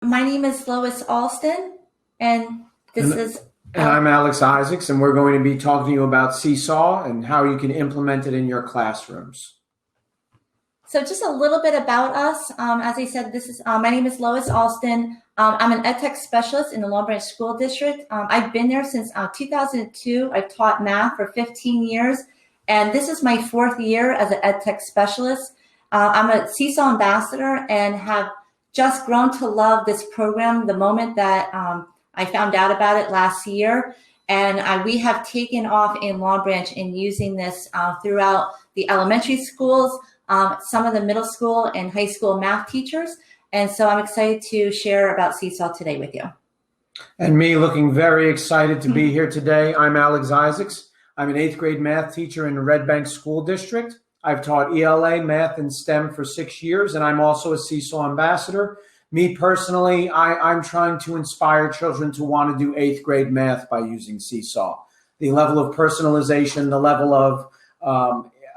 My name is Lois Alston, and this And, is and I'm Alex Isaacs, and we're going to be talking to you about Seesaw and how you can implement it in your classrooms. so just a little bit about us. As I said, this is my name is Lois Alston. I'm an ed tech specialist in the Long Branch School District. I've been there since 2002. I've taught math for 15 years, and this is my fourth year as an ed tech specialist. I'm a Seesaw ambassador and have just grown to love this program the moment that I found out about it last year. And we have taken off in Long Branch in using this throughout the elementary schools, some of the middle school and high school math teachers. And so I'm excited to share about Seesaw today with you. And me looking very excited to be here today. I'm Alex Isaacs. I'm an 8th grade math teacher in the Red Bank School District. I've taught ELA, math, and STEM for 6 years, and I'm also a Seesaw ambassador. Me personally, I'm trying to inspire children to want to do 8th grade math by using Seesaw. The level of personalization, the level of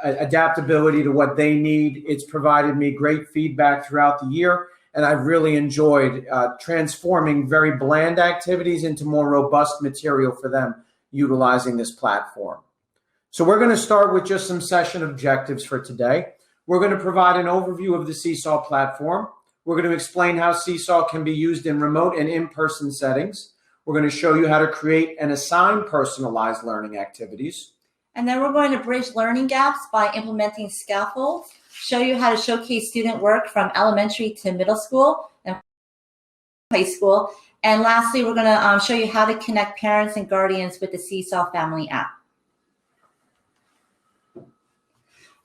adaptability to what they need, it's provided me great feedback throughout the year, and I've really enjoyed transforming very bland activities into more robust material for them utilizing this platform. So we're going to start with just some session objectives for today. We're going to provide an overview of the Seesaw platform. We're going to explain how Seesaw can be used in remote and in-person settings. We're going to show you how to create and assign personalized learning activities. And then we're going to bridge learning gaps by implementing scaffolds, show you how to showcase student work from elementary to middle school and high school. And lastly, we're going to show you how to connect parents and guardians with the Seesaw Family app.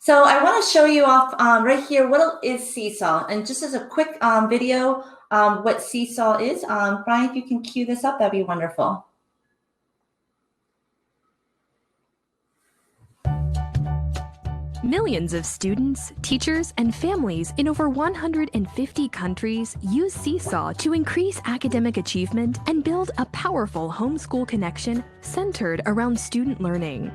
So I want to show you off right here what is Seesaw. And just as a quick video, what Seesaw is. Brian, if you can cue this up, that'd be wonderful. Millions of students, teachers, and families in over 150 countries use Seesaw to increase academic achievement and build a powerful homeschool connection centered around student learning.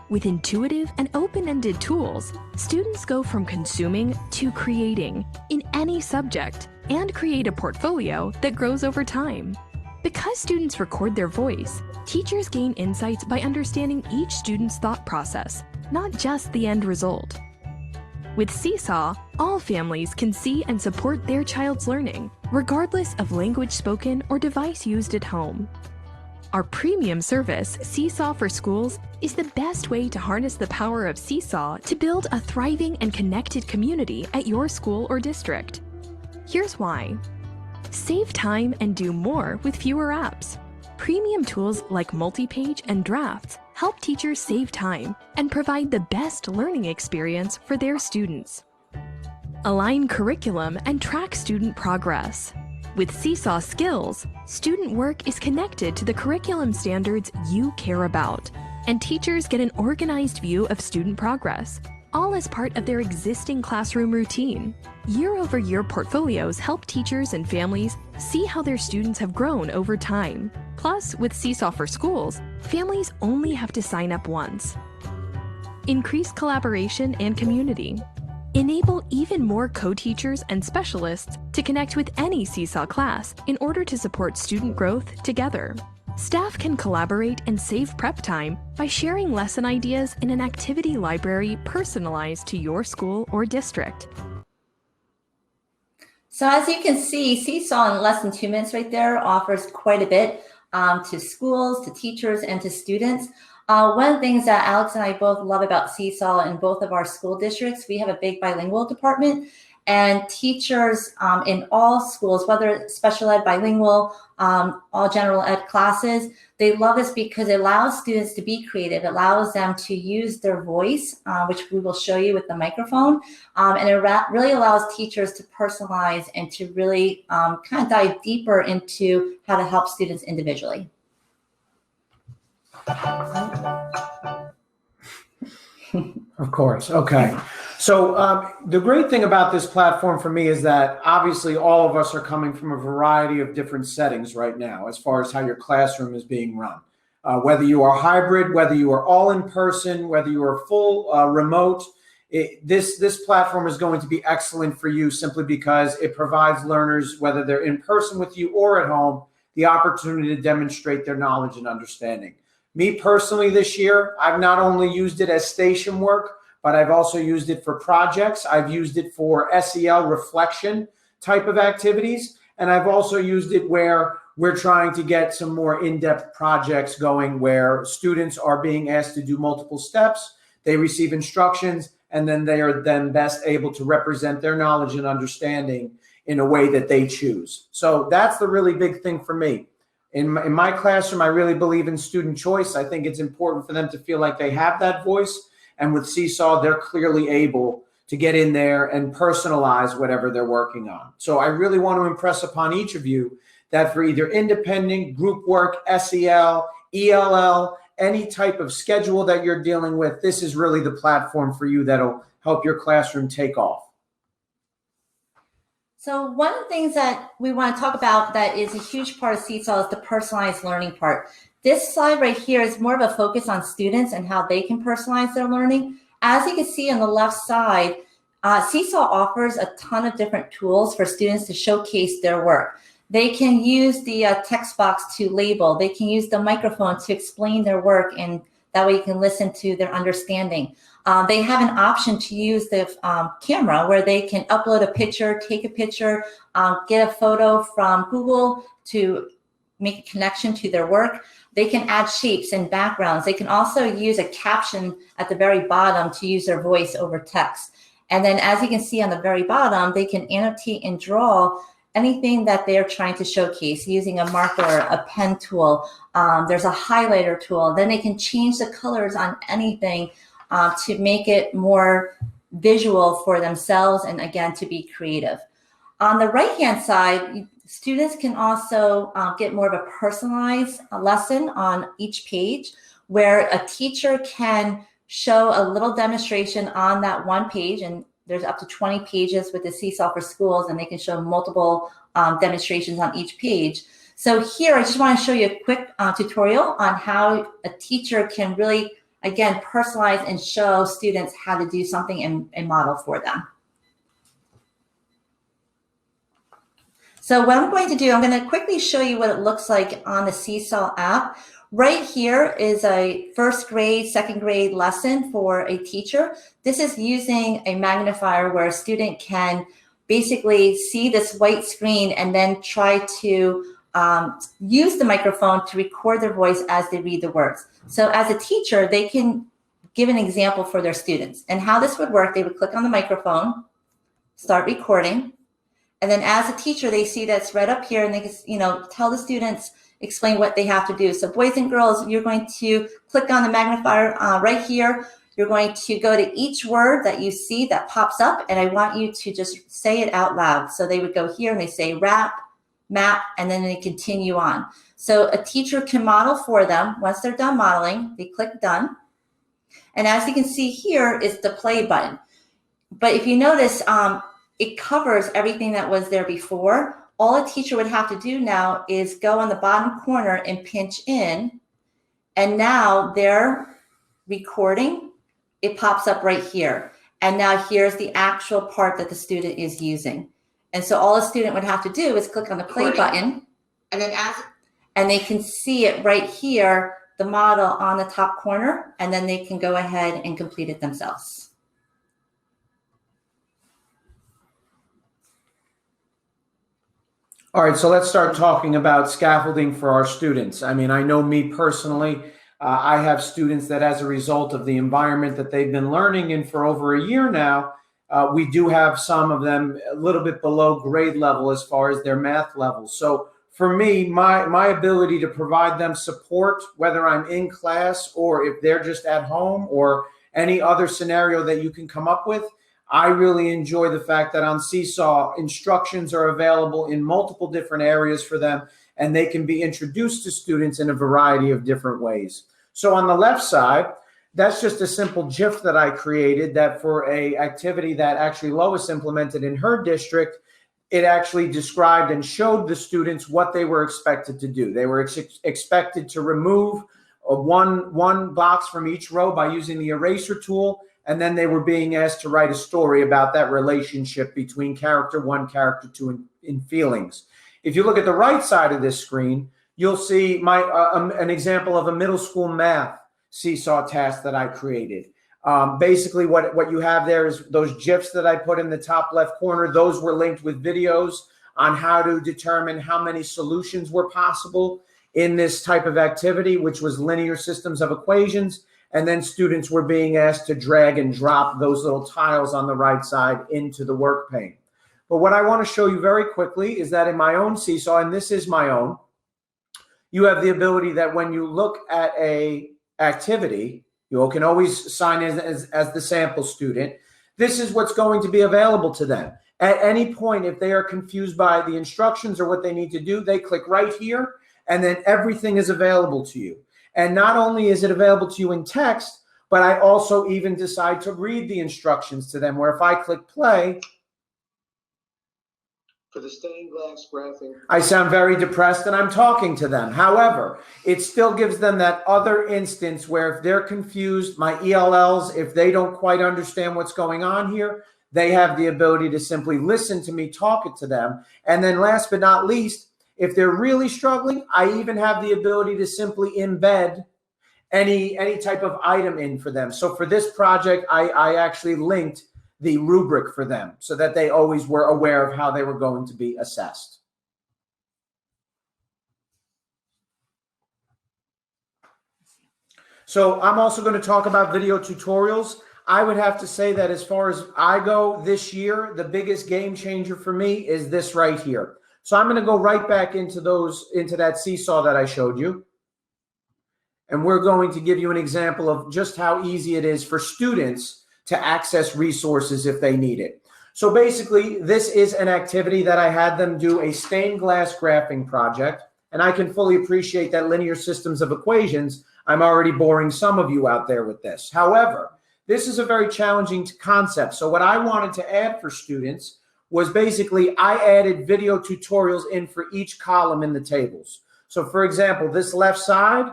With intuitive and open-ended tools, students go from consuming to creating in any subject and create a portfolio that grows over time. Because students record their voice, teachers gain insights by understanding each student's thought process, not just the end result. With Seesaw, all families can see and support their child's learning, regardless of language spoken or device used at home. Our premium service, Seesaw for Schools, is the best way to harness the power of Seesaw to build a thriving and connected community at your school or district. Here's why. Save time and do more with fewer apps. Premium tools like multi-page and drafts help teachers save time and provide the best learning experience for their students. Align curriculum and track student progress. With Seesaw Skills, student work is connected to the curriculum standards you care about, and teachers get an organized view of student progress, all as part of their existing classroom routine. Year-over-year portfolios help teachers and families see how their students have grown over time. Plus, with Seesaw for Schools, families only have to sign up once. Increase collaboration and community. Enable even more co-teachers and specialists to connect with any Seesaw class in order to support student growth together. Staff can collaborate and save prep time by sharing lesson ideas in an activity library personalized to your school or district. So as you can see, Seesaw in less than 2 minutes right there offers quite a bit to schools, to teachers, and to students. One of the things that Alex and I both love about Seesaw in both of our school districts, we have a big bilingual department, and teachers in all schools, whether it's special ed, bilingual, all general ed classes, they love this because it allows students to be creative. It allows them to use their voice, which we will show you with the microphone. And it really allows teachers to personalize and to really kind of dive deeper into how to help students individually. Of course. Okay. So the great thing about this platform for me is that obviously all of us are coming from a variety of different settings right now as far as how your classroom is being run. Whether you are hybrid, whether you are all in person, whether you are full remote, This platform is going to be excellent for you simply because it provides learners, whether they're in person with you or at home, the opportunity to demonstrate their knowledge and understanding. Me personally this year, I've not only used it as station work, but I've also used it for projects. I've used it for SEL reflection type of activities. And I've also used it where we're trying to get some more in-depth projects going where students are being asked to do multiple steps. They receive instructions, and then they are then best able to represent their knowledge and understanding in a way that they choose. So that's the really big thing for me. In my classroom, I really believe in student choice. I think it's important for them to feel like they have that voice. And with Seesaw, they're clearly able to get in there and personalize whatever they're working on. So I really want to impress upon each of you that for either independent, group work, SEL, ELL, any type of schedule that you're dealing with, this is really the platform for you that'll help your classroom take off. So one of the things that we want to talk about that is a huge part of Seesaw is the personalized learning part. This slide right here is more of a focus on students and how they can personalize their learning. As you can see on the left side, Seesaw offers a ton of different tools for students to showcase their work. They can use the text box to label. They can use the microphone to explain their work, and that way you can listen to their understanding. They have an option to use the camera where they can upload a picture, take a picture, get a photo from Google to make a connection to their work. They can add shapes and backgrounds. They can also use a caption at the very bottom to use their voice over text. And then as you can see on the very bottom, they can annotate and draw anything that they're trying to showcase using a marker, a pen tool. There's a highlighter tool. Then they can change the colors on anything to make it more visual for themselves and, again, to be creative. On the right-hand side, students can also get more of a personalized lesson on each page where a teacher can show a little demonstration on that one page, and there's up to 20 pages with the Seesaw for Schools, and they can show multiple demonstrations on each page. So here, I just want to show you a quick tutorial on how a teacher can really, again, personalize and show students how to do something and model for them. So what I'm going to do, I'm going to quickly show you what it looks like on the Seesaw app. Right here is a first grade, second grade lesson for a teacher. This is using a magnifier where a student can basically see this white screen and then try to use the microphone to record their voice as they read the words. So as a teacher, they can give an example for their students. And how this would work, they would click on the microphone, start recording, and then as a teacher, they see that's right up here, and they can, tell the students, explain what they have to do. So boys and girls, you're going to click on the magnifier right here. You're going to go to each word that you see that pops up, and I want you to just say it out loud. So they would go here and they say wrap, map, and then they continue on. So a teacher can model for them. Once they're done modeling, they click done. And as you can see here is the play button. But if you notice, it covers everything that was there before. All a teacher would have to do now is go on the bottom corner and pinch in, and now they're recording. It pops up right here. And now here's the actual part that the student is using. And so all a student would have to do is click on the play button, and they can see it right here, the model on the top corner, and then they can go ahead and complete it themselves. All right, so let's start talking about scaffolding for our students. I mean, I know me personally, I have students that as a result of the environment that they've been learning in for over a year now, we do have some of them a little bit below grade level as far as their math levels. So for me, my ability to provide them support, whether I'm in class or if they're just at home or any other scenario that you can come up with, I really enjoy the fact that on Seesaw, instructions are available in multiple different areas for them, and they can be introduced to students in a variety of different ways. So on the left side, that's just a simple GIF that I created that for a activity that actually Lois implemented in her district, it actually described and showed the students what they were expected to do. They were expected to remove one box from each row by using the eraser tool, and then they were being asked to write a story about that relationship between character 1, character 2 in feelings. If you look at the right side of this screen, you'll see an example of a middle school math Seesaw task that I created. Basically, what you have there is those GIFs that I put in the top left corner. Those were linked with videos on how to determine how many solutions were possible in this type of activity, which was linear systems of equations. And then students were being asked to drag and drop those little tiles on the right side into the work pane. But what I want to show you very quickly is that in my own Seesaw, and this is my own, you have the ability that when you look at a activity, you can always sign in as the sample student. This is what's going to be available to them. At any point, if they are confused by the instructions or what they need to do, they click right here, and then everything is available to you. And not only is it available to you in text, but I also even decide to read the instructions to them, where if I click play, for the stained glass graphing, I sound very depressed and I'm talking to them. However, it still gives them that other instance where if they're confused, my ELLs, if they don't quite understand what's going on here, they have the ability to simply listen to me talk it to them. And then last but not least, if they're really struggling, I even have the ability to simply embed any type of item in for them. So for this project, I actually linked the rubric for them so that they always were aware of how they were going to be assessed. So I'm also going to talk about video tutorials. I would have to say that as far as I go this year, the biggest game changer for me is this right here. So I'm going to go right back into that Seesaw that I showed you. And we're going to give you an example of just how easy it is for students to access resources if they need it. So basically, this is an activity that I had them do a stained glass graphing project. And I can fully appreciate that linear systems of equations, I'm already boring some of you out there with this. However, this is a very challenging concept. So what I wanted to add for students was basically I added video tutorials in for each column in the tables. So for example, this left side,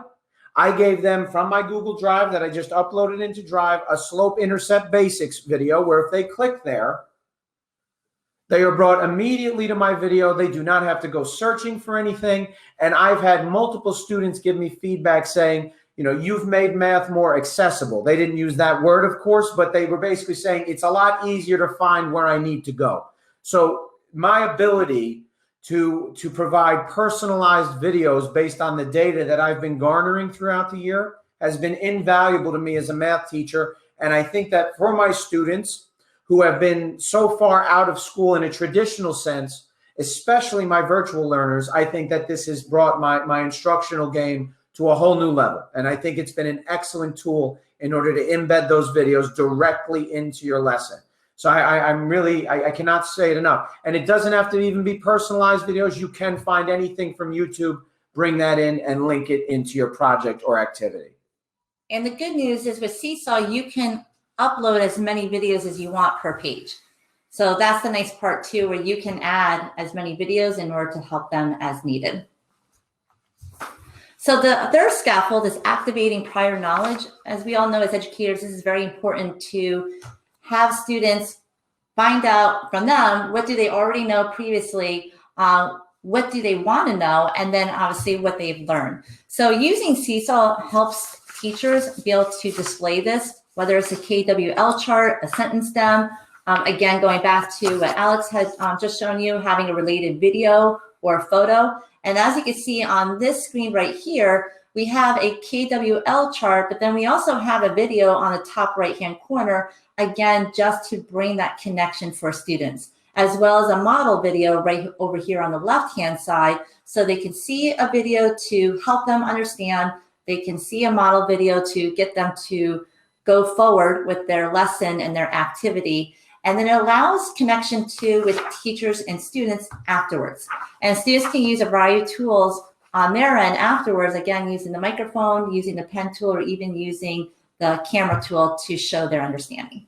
I gave them from my Google Drive that I just uploaded into Drive a slope intercept basics video where if they click there, they are brought immediately to my video. They do not have to go searching for anything. And I've had multiple students give me feedback saying, you know, you've made math more accessible. They didn't use that word, of course, but they were basically saying it's a lot easier to find where I need to go. So my ability to provide personalized videos based on the data that I've been garnering throughout the year has been invaluable to me as a math teacher. And I think that for my students who have been so far out of school in a traditional sense, especially my virtual learners, I think that this has brought my instructional game to a whole new level. And I think it's been an excellent tool in order to embed those videos directly into your lesson. So I cannot say it enough. And it doesn't have to even be personalized videos. You can find anything from YouTube, bring that in and link it into your project or activity. And the good news is with Seesaw, you can upload as many videos as you want per page. So that's the nice part too, where you can add as many videos in order to help them as needed. So the third scaffold is activating prior knowledge. As we all know as educators, this is very important to have students find out from them, what do they already know previously, what do they want to know, and then obviously what they've learned. So using Seesaw helps teachers be able to display this, whether it's a KWL chart, a sentence stem, again, going back to what Alex had just shown you, having a related video or photo. And as you can see on this screen right here, we have a KWL chart, but then we also have a video on the top right-hand corner, again, just to bring that connection for students, as well as a model video right over here on the left-hand side, so they can see a video to help them understand. They can see a model video to get them to go forward with their lesson and their activity. And then it allows connection too with teachers and students afterwards. And students can use a variety of tools on their end afterwards, again, using the microphone, using the pen tool, or even using the camera tool to show their understanding.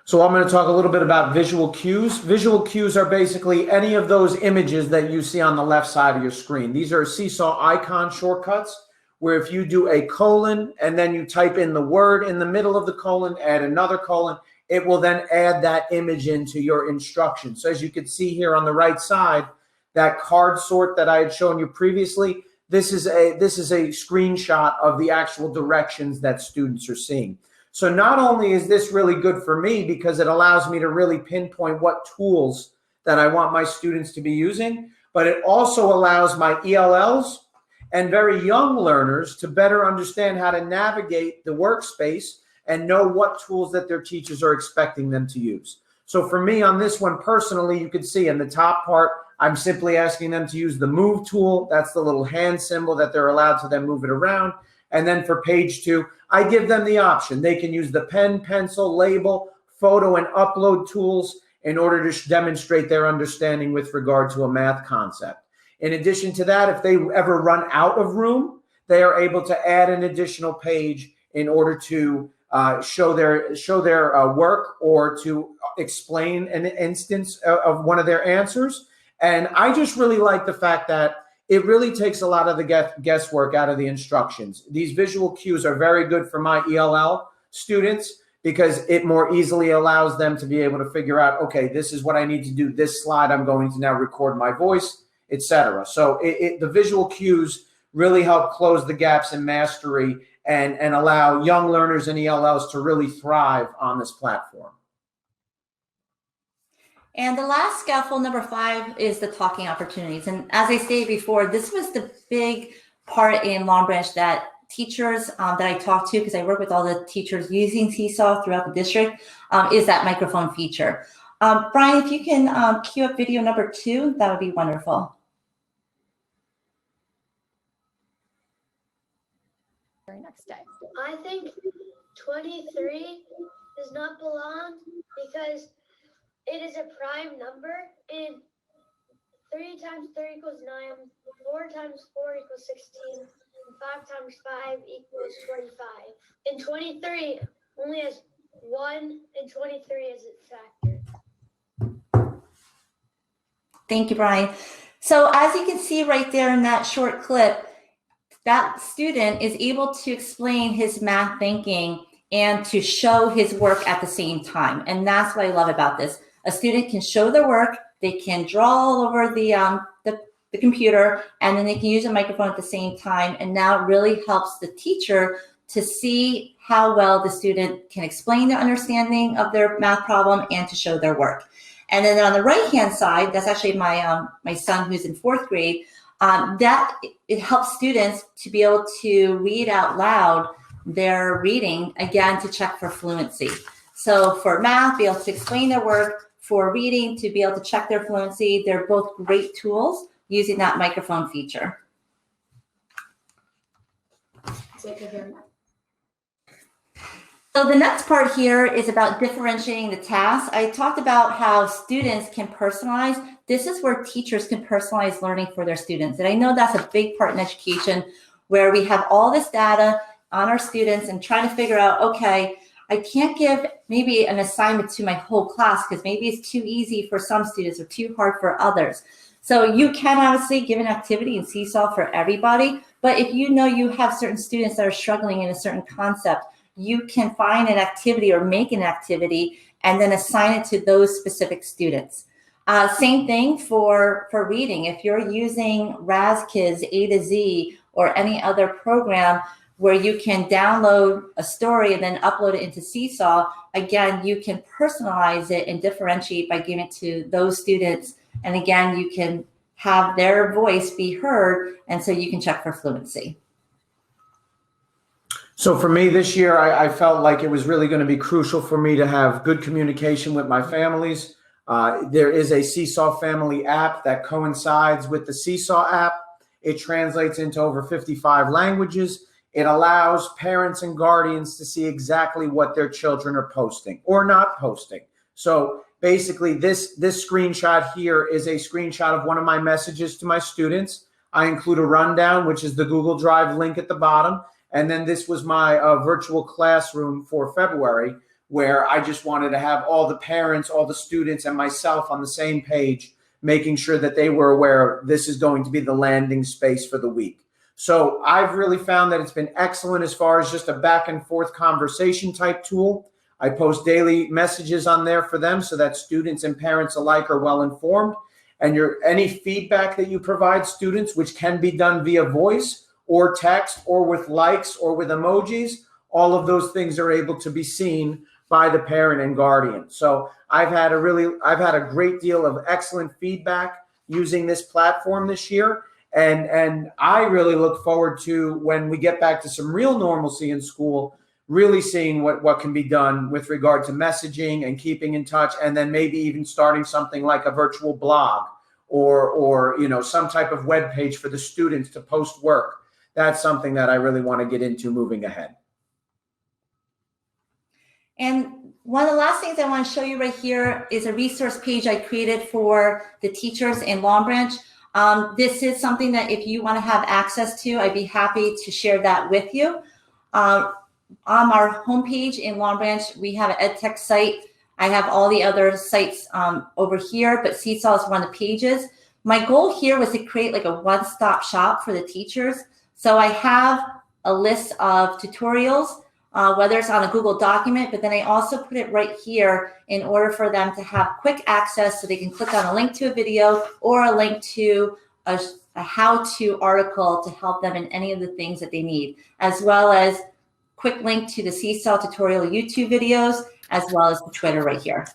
So I'm going to talk a little bit about visual cues. Visual cues are basically any of those images that you see on the left side of your screen. These are Seesaw icon shortcuts, where if you do a colon and then you type in the word in the middle of the colon, add another colon, it will then add that image into your instruction. So as you can see here on the right side, that card sort that I had shown you previously, this is a screenshot of the actual directions that students are seeing. So not only is this really good for me because it allows me to really pinpoint what tools that I want my students to be using, but it also allows my ELLs and very young learners to better understand how to navigate the workspace and know what tools that their teachers are expecting them to use. So for me on this one personally, you can see in the top part, I'm simply asking them to use the move tool. That's the little hand symbol that they're allowed to then move it around. And then for page 2, I give them the option. They can use the pen, pencil, label, photo, and upload tools in order to demonstrate their understanding with regard to a math concept. In addition to that, if they ever run out of room, they are able to add an additional page in order to show their work or to explain an instance of one of their answers. And I just really like the fact that it really takes a lot of the guesswork out of the instructions. These visual cues are very good for my ELL students because it more easily allows them to be able to figure out, okay, this is what I need to do. This slide, I'm going to now record my voice, etc. So the visual cues really help close the gaps in mastery and allow young learners and ELLs to really thrive on this platform. And the last scaffold, number 5, is the talking opportunities. And as I stated before, this was the big part in Long Branch that teachers that I talk to, because I work with all the teachers using Seesaw throughout the district, is that microphone feature. Brian, if you can cue up video number 2, that would be wonderful. Very next day. I think 23 does not belong because it is a prime number, and 3 times 3 equals 9, 4 times 4 equals 16, and 5 times 5 equals 25. And 23 only has 1 and 23 as its factor. Thank you, Brian. So as you can see right there in that short clip, that student is able to explain his math thinking and to show his work at the same time. And that's what I love about this. A student can show their work, they can draw all over the computer, and then they can use a microphone at the same time. And now it really helps the teacher to see how well the student can explain their understanding of their math problem and to show their work. And then on the right-hand side, that's actually my son who's in 4th grade, it helps students to be able to read out loud their reading, again, to check for fluency. So for math, be able to explain their work, for reading, to be able to check their fluency. They're both great tools using that microphone feature. So the next part here is about differentiating the tasks. I talked about how students can personalize. This is where teachers can personalize learning for their students. And I know that's a big part in education, where we have all this data on our students and trying to figure out, okay, I can't give maybe an assignment to my whole class because maybe it's too easy for some students or too hard for others. So you can obviously give an activity in Seesaw for everybody, but if you know you have certain students that are struggling in a certain concept, you can find an activity or make an activity and then assign it to those specific students. Same thing for reading. If you're using RazKids A to Z or any other program where you can download a story and then upload it into Seesaw, again, you can personalize it and differentiate by giving it to those students. And again, you can have their voice be heard, and so you can check for fluency. So for me this year, I felt like it was really going to be crucial for me to have good communication with my families. There is a Seesaw Family app that coincides with the Seesaw app. It translates into over 55 languages. It allows parents and guardians to see exactly what their children are posting or not posting. So basically, this screenshot here is a screenshot of one of my messages to my students. I include a rundown, which is the Google Drive link at the bottom. And then this was my virtual classroom for February, where I just wanted to have all the parents, all the students, and myself on the same page, making sure that they were aware this is going to be the landing space for the week. So I've really found that it's been excellent as far as just a back and forth conversation type tool. I post daily messages on there for them so that students and parents alike are well informed. And any feedback that you provide students, which can be done via voice or text or with likes or with emojis, all of those things are able to be seen by the parent and guardian. So I've had a great deal of excellent feedback using this platform this year. And I really look forward to, when we get back to some real normalcy in school, really seeing what can be done with regard to messaging and keeping in touch, and then maybe even starting something like a virtual blog or some type of web page for the students to post work. That's something that I really want to get into moving ahead. And one of the last things I want to show you right here is a resource page I created for the teachers in Long Branch. This is something that if you want to have access to, I'd be happy to share that with you. On our homepage in Long Branch, we have an EdTech site. I have all the other sites over here, but Seesaw is one of the pages. My goal here was to create like a one-stop shop for the teachers. So I have a list of tutorials, whether it's on a Google document, but then I also put it right here in order for them to have quick access so they can click on a link to a video or a link to a how-to article to help them in any of the things that they need, as well as quick link to the Seesaw tutorial YouTube videos, as well as the Twitter right here.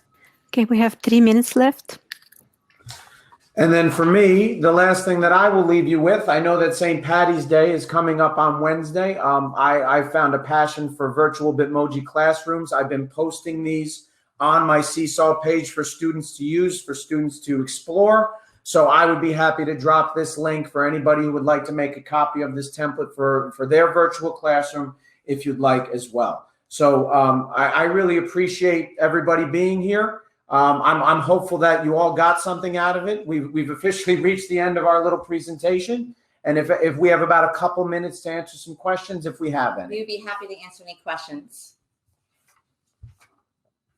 Okay, we have 3 minutes left. And then for me, the last thing that I will leave you with, I know that St. Patty's Day is coming up on Wednesday. I found a passion for virtual Bitmoji classrooms. I've been posting these on my Seesaw page for students to use, for students to explore. So I would be happy to drop this link for anybody who would like to make a copy of this template for their virtual classroom, if you'd like as well. So I really appreciate everybody being here. I'm hopeful that you all got something out of it. We've officially reached the end of our little presentation. And if we have about a couple minutes to answer some questions, if we have any. We'd be happy to answer any questions.